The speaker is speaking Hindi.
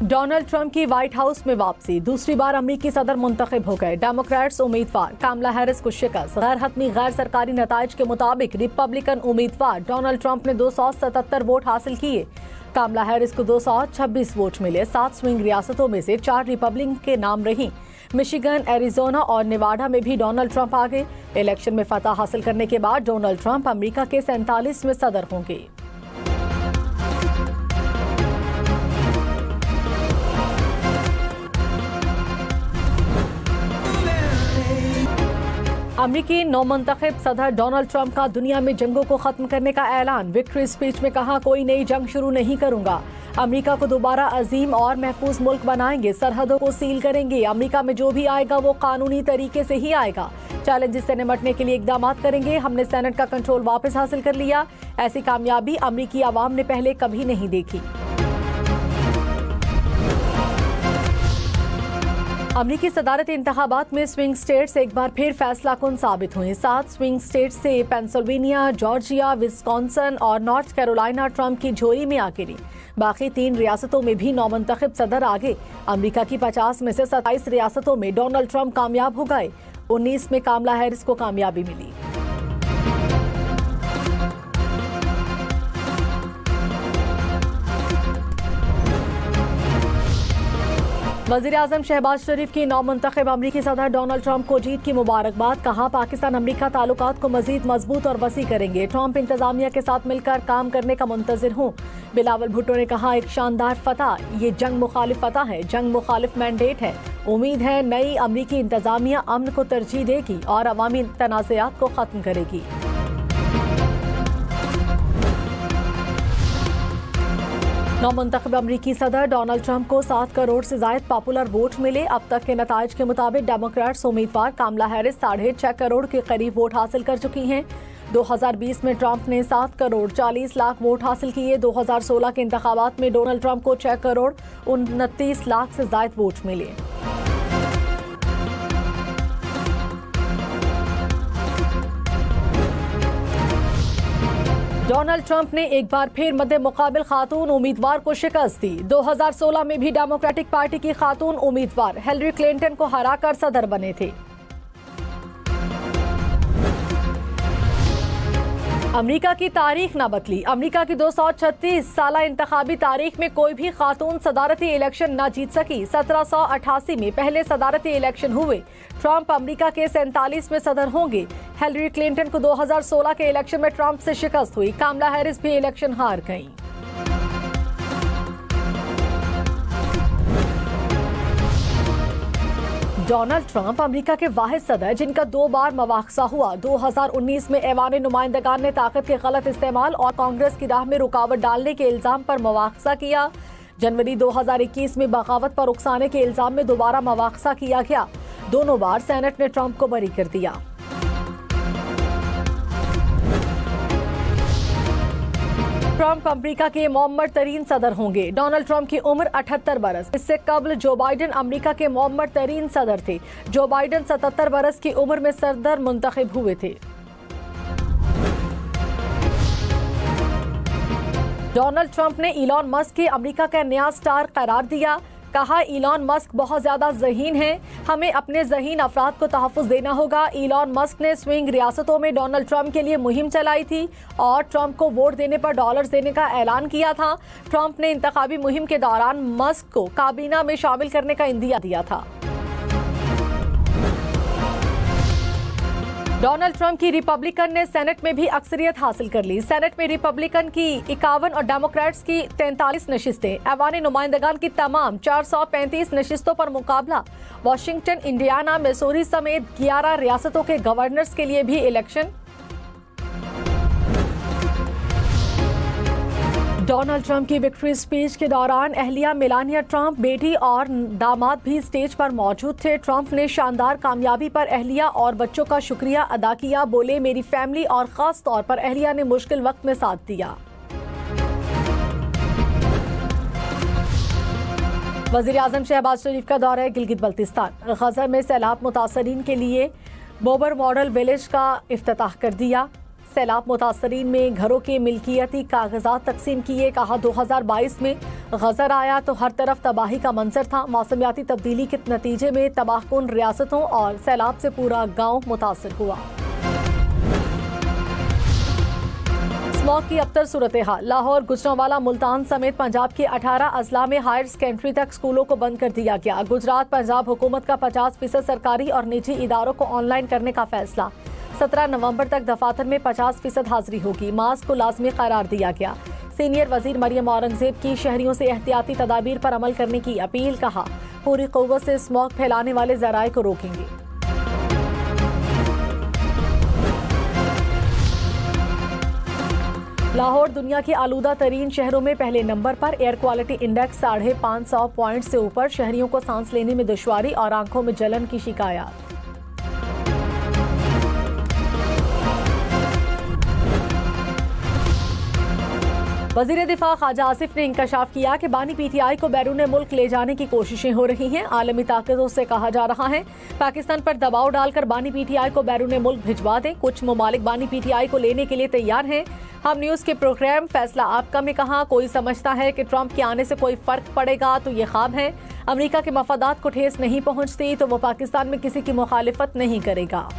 डोनाल्ड ट्रंप की व्हाइट हाउस में वापसी, दूसरी बार अमेरिकी सदर मुंतखब हो गए। डेमोक्रेट्स उम्मीदवार कामला हैरिस को शिकस्त। गैर हतमी गैर सरकारी नताइज के मुताबिक रिपब्लिकन उम्मीदवार डोनाल्ड ट्रंप ने 277 वोट हासिल किए। कामला हैरिस को 226 वोट मिले। 7 स्विंग रियासतों में से 4 रिपब्लिकन के नाम रही। मिशिगन, एरिजोना और नेवाडा में भी डोनाल्ड ट्रंप आगे। इलेक्शन में फतह हासिल करने के बाद डोनाल्ड ट्रंप अमेरिका के 47वें सदर होंगे। अमेरिकी नौमुंतखब सदर डोनाल्ड ट्रंप का दुनिया में जंगों को खत्म करने का ऐलान। विक्ट्री स्पीच में कहा, कोई नई जंग शुरू नहीं करूंगा। अमेरिका को दोबारा अजीम और महफूज मुल्क बनाएंगे। सरहदों को सील करेंगे। अमेरिका में जो भी आएगा वो कानूनी तरीके से ही आएगा। चैलेंजेस से निपटने के लिए इकदाम करेंगे। हमने सेनेट का कंट्रोल वापस हासिल कर लिया। ऐसी कामयाबी अमेरिकी आवाम ने पहले कभी नहीं देखी। अमेरिकी सदारती इंतखाबात में स्विंग स्टेट्स एक बार फिर फैसला कुन साबित हुए। 7 स्विंग स्टेट्स से पेंसिल्वेनिया, जॉर्जिया, विस्कॉन्सन और नॉर्थ कैरोलिना ट्रंप की झोली में आ गिरी। बाकी 3 रियासतों में भी नौमुंतखब सदर आगे। अमेरिका की 50 में से 27 रियासतों में डोनाल्ड ट्रंप कामयाब हो गए। 19 में कामला हैरिस को कामयाबी मिली। वज़ीर आज़म शहबाज शरीफ की नौमुंतखब अमरीकी सदर डोनाल्ड ट्रंप को जीत की मुबारकबाद। कहा, पाकिस्तान अमरीका ताल्लुकात को मजीद मजबूत और वसी करेंगे। ट्रंप इंतजामिया के साथ मिलकर काम करने का मुंतज़िर हूँ। बिलावल भुट्टो ने कहा, एक शानदार फतह, ये जंग मुखालिफ फतह है, जंग मुखालिफ मैंडेट है। उम्मीद है नई अमरीकी इंतजामिया अमन को तरजीह देगी और अवामी तनाज़ात को खत्म करेगी। नौमुंतखब अमरीकी सदर डोनाल्ड ट्रंप को 7 करोड़ से ज्यादा पॉपुलर वोट मिले। अब तक के नताइज के मुताबिक डेमोक्रेट्स उम्मीदवार कामला हैरिस 6.5 करोड़ के करीब वोट हासिल कर चुकी हैं। 2020 में ट्रंप ने 7 करोड़ 40 लाख वोट हासिल किए। 2016 के इंतखाबात में डोनाल्ड ट्रंप को 6 करोड़ 29 लाख से ज्यादा वोट मिले। डोनाल्ड ट्रंप ने एक बार फिर मद्दे मुकाबिल खातून उम्मीदवार को शिकस्त दी। 2016 में भी डेमोक्रेटिक पार्टी की खातून उम्मीदवार हिलरी क्लिंटन को हराकर सदर बने थे। अमेरिका की तारीख न बदली। अमेरिका की 236 साला इंतखाबी तारीख में कोई भी खातून सदारती इलेक्शन न जीत सकी। 1788 में पहले सदारती इलेक्शन हुए। ट्रंप अमेरिका के 47वें सदर होंगे। हिलरी क्लिंटन को 2016 के इलेक्शन में ट्रंप से शिकस्त हुई। कामला हैरिस भी इलेक्शन हार गईं। डोनाल्ड ट्रंप अमेरिका के वाहिद सदर जिनका 2 बार मवाख़ज़ा हुआ। 2019 में ऐवान नुमाइंदगान ने ताकत के गलत इस्तेमाल और कांग्रेस की राह में रुकावट डालने के इल्जाम पर मवाख़ज़ा किया। जनवरी 2021 में बगावत पर उकसाने के इल्जाम में दोबारा मवाख़ज़ा किया गया। दोनों बार सेनेट ने ट्रंप को बरी कर दिया। ट्रंप अमेरिका के मौमर तरीन सदर होंगे। डोनाल्ड ट्रंप की उम्र 78 बरस। इससे कबल जो बाइडन अमेरिका के मौमर तरीन सदर थे। जो बाइडन 77 बरस की उम्र में सदर मुंतखब हुए थे। डोनाल्ड ट्रंप ने इलॉन मस्क की अमेरिका का नया स्टार करार दिया। कहा, इलॉन मस्क बहुत ज्यादा ज़हीन है, हमें अपने ज़हीन अफराद को तहफ़्फ़ुज़ देना होगा। इलॉन मस्क ने स्विंग रियासतों में डोनाल्ड ट्रंप के लिए मुहिम चलाई थी और ट्रंप को वोट देने पर डॉलर्स देने का ऐलान किया था। ट्रंप ने इंतखाबी मुहिम के दौरान मस्क को काबीना में शामिल करने का इंदिया दिया था। डोनाल्ड ट्रंप की रिपब्लिकन ने सेनेट में भी अक्सरियत हासिल कर ली। सेनेट में रिपब्लिकन की 51 और डेमोक्रेट्स की 43 नशिस्तें। ऐवान नुमाइंदगान की तमाम 435 नशिस्तों पर मुकाबला। वाशिंगटन, इंडियाना, मिसूरी समेत 11 रियासतों के गवर्नर्स के लिए भी इलेक्शन। डोनाल्ड ट्रंप की विक्ट्री स्पीच के दौरान अहलिया मेलानिया ट्रंप, बेटी और दामाद भी स्टेज पर मौजूद थे। ट्रंप ने शानदार कामयाबी पर अहलिया और बच्चों का शुक्रिया अदा किया। बोले, मेरी फैमिली और खास तौर पर अहलिया ने मुश्किल वक्त में साथ दिया। वज़ीर आज़म शहबाज शरीफ का दौरा गिलगित बल्तिस्तान। गज़र में सैलाब मुतासरीन के लिए बोबर मॉडल विलेज का इफ्तिताह कर दिया। सैलाब मुतासरीन में घरों के मिल्कियती कागजात तकसीम किए। कहा 2022 में गजर आया तो हर तरफ तबाही का मंजर था। मौसमियाती तब्दीली के नतीजे में तबाहकुन रियासतों और सैलाब से पूरा गांव मुतासर हुआ। स्मॉग की अबतर सूरत हाल। लाहौर, गुजरांवाला, मुल्तान समेत पंजाब के 18 अजला में हायर सेकेंडरी तक स्कूलों को बंद कर दिया गया। गुजरात पंजाब हुकूमत का 50% सरकारी और निजी इदारों को ऑनलाइन करने का फैसला। 17 नवंबर तक दफातर में 50% हाजिरी होगी। मास्क को लाजमी करार दिया गया। सीनियर वजीर मरियम औरंगजेब की शहरियों से एहतियाती तदाबीर पर अमल करने की अपील। कहा पूरी कुव्वत से स्मॉग फैलाने वाले जराए को रोकेंगे। लाहौर दुनिया के आलूदा तरीन शहरों में पहले नंबर पर। एयर क्वालिटी इंडेक्स 550 पॉइंट से ऊपर। शहरियों को सांस लेने में दुश्वारी और आंखों में जलन की शिकायत। वजीर दिफा ख्वाजा आसिफ ने इंकशाफ किया कि बानी पीटीआई को बैरून मुल्क ले जाने की कोशिशें हो रही हैं। आलमी ताकतों से कहा जा रहा है पाकिस्तान पर दबाव डालकर बानी पीटीआई को बैरून मुल्क भिजवा दें। कुछ ममालिक बानी पीटीआई को लेने के लिए तैयार हैं। हम न्यूज़ के प्रोग्राम फैसला आपका में कहा कोई समझता है कि ट्रंप के आने से कोई फर्क पड़ेगा तो ये ख्वाब है। अमेरिका के मफादात को ठेस नहीं पहुंचती तो वो पाकिस्तान में किसी की मुखालिफत नहीं करेगा।